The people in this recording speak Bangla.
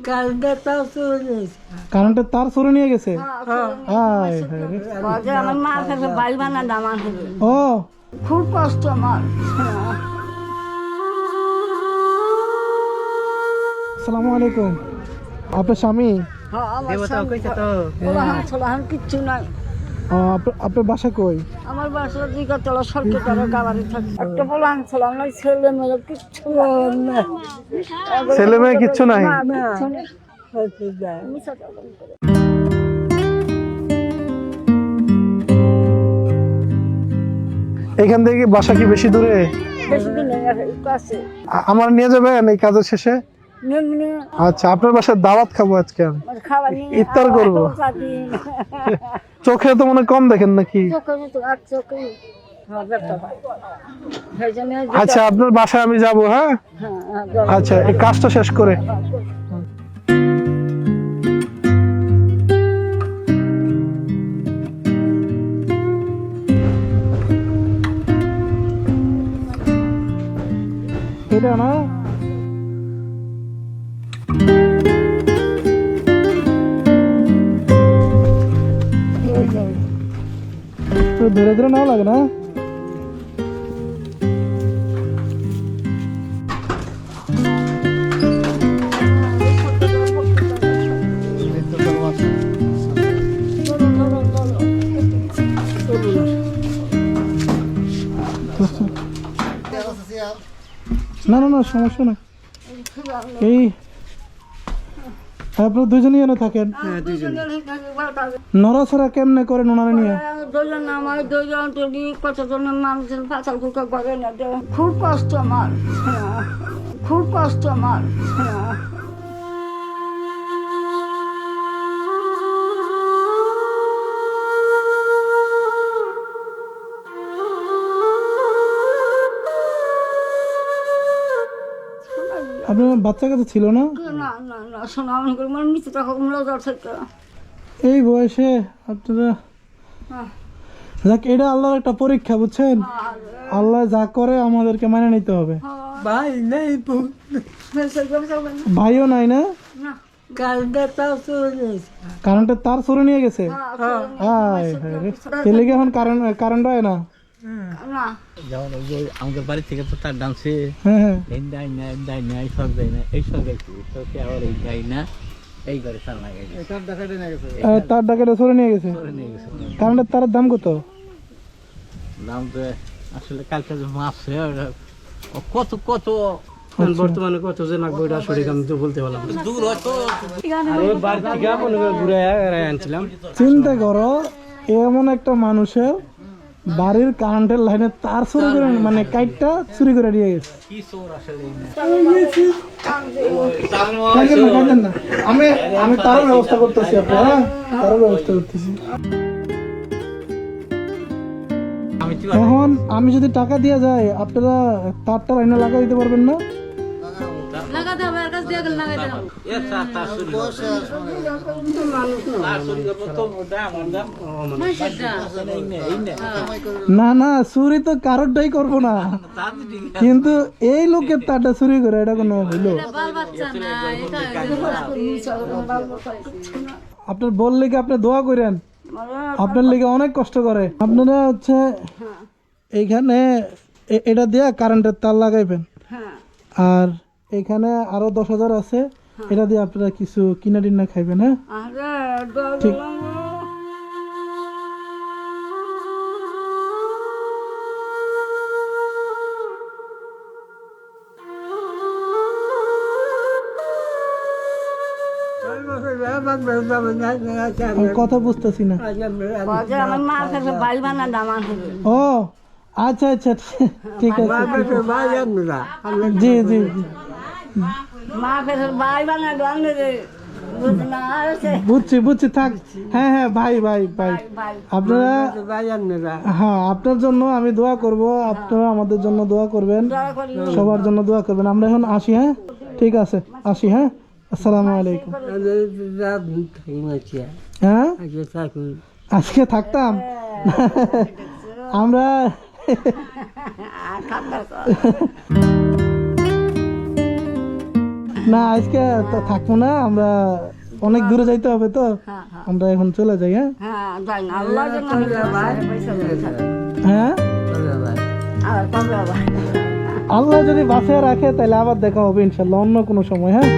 কারেন্টের তার চুরি নিয়ে গেছে। আমার মার কাছে বাড়ি বানা দাম আছে। ও খুব কষ্ট আমার। আসসালামু আলাইকুম। আপনার স্বামী? কিচ্ছু নাই। আপনার বাসা কই? আমার বাসা দিঘাতলা সরকার গাবারে থাকে। একটা বলান ছিলাম না, ছেলে মেয়ে কিচ্ছু নাই। ছেলে মেয়ে কিচ্ছু নাই? এখান থেকে বাসা কি বেশি দূরে? আমার নিয়ে যাবেন এই কাজের শেষে? আচ্ছা, আপনার বাসায় দাওয়াত খাবো আজকে, ইফতার করবো। চোখে তো মনে কম দেখেন নাকি? আচ্ছা, আপনার বাসায় আমি যাবো। হ্যাঁ আচ্ছা, এই কাজটা শেষ করে। এটা না ধীরে ধীরে নাও লাগে না। না না না, সমস্যা না। এই আপনার দুজনই এনে থাকেন? নড়াচড়া কেমনে করেন ওনারা নিয়ে? কতজনের মানুষের পাতাল ফুকা করে না। খুব কষ্ট আমার, খুব কষ্ট আমার। আপনার বাচ্চা কাছে ছিল না? না না না, শোনা আমার মিথ্যে টাকা মজার থেকে এই বয়সে আপনারা। যাক, এটা আল্লাহর একটা পরীক্ষা, বুঝছেন? আল্লাহ যা করে আমাদেরকে মানে নিতে হবে। ভাই নেই, ভাইও নাই না? কারেন্টের তার চুরি নিয়ে গেছে। তেলে কি এখন কারেন্ট হয় না? যেমন ওই যে আমাদের বাড়ি থেকে তো তার ডান্সে তার ডাকাটা চুরি নিয়ে গেছে। কারেন্টের তারের দাম কত? দাম তো আসলে কালকে মাপছে কত কত বর্তমানে কত যে লাগবে ওটা সঠিক আমি তো বলতে পারলাম। দূর হয়তো বাড়ি থেকে ঘুরে আনছিলাম। চিন্তা করো, এমন একটা মানুষের বাড়ির কারেন্টের লাইনে তার চুরি করে, মানে কাইটটা চুরি করে দিয়ে গেছে। আমি তারও ব্যবস্থা করতেছি, আপনার তারও ব্যবস্থা করতেছি। এখন আমি যদি টাকা দিয়ে যাই, আপনারা তারটা লাইনে লাগা দিতে পারবেন না? না না, চুরি তো কারোরটাই করবো না, কিন্তু এই লোকের তারটা চুরি করে এটা কোনো হইলো? আপনার বললে কি আপনি দোয়া করেন? আপনার লিগে অনেক কষ্ট করে। আপনারা হচ্ছে এইখানে এটা দিয়ে কারেন্টের তার লাগাইবেন, আর এখানে আরো 10,000 আছে, এটা দিয়ে আপনারা কিছু কিনা টিনা খাইবেন। হ্যাঁ ঠিক। কথা বুঝতেছি না। আমার মার কাছে বাড়ি বানা দাম আছে। ও আচ্ছা আচ্ছা, ঠিক আছে। জি জি জি, মার কাছে বাড়ি বানা দাম রে। বুঝছি বুঝছি, থাক। হ্যাঁ হ্যাঁ ভাই ভাই ভাই, আপনারা হ্যাঁ, আপনার জন্য আমি দোয়া করব, আপনারা আমাদের জন্য দোয়া করবেন, সবার জন্য দোয়া করবেন। আমরা এখন আসি। হ্যাঁ ঠিক আছে, আসি। হ্যাঁ, আসসালামু আলাইকুম। হ্যাঁ আজকে থাকতাম আমরা। না আজকে তো থাকবো না, আমরা অনেক দূরে যাইতে হবে তো, হ্যাঁ হ্যাঁ আমরা এখন চলে যাই। হ্যাঁ হ্যাঁ যাই না আল্লাহ যেন পয়সা দিয়ে থাকে। হ্যাঁ, আর কবে আবার আল্লাহ যদি বাঁচিয়ে রাখে তাহলে আবার দেখা হবে ইনশাল্লাহ অন্য কোনো সময়। হ্যাঁ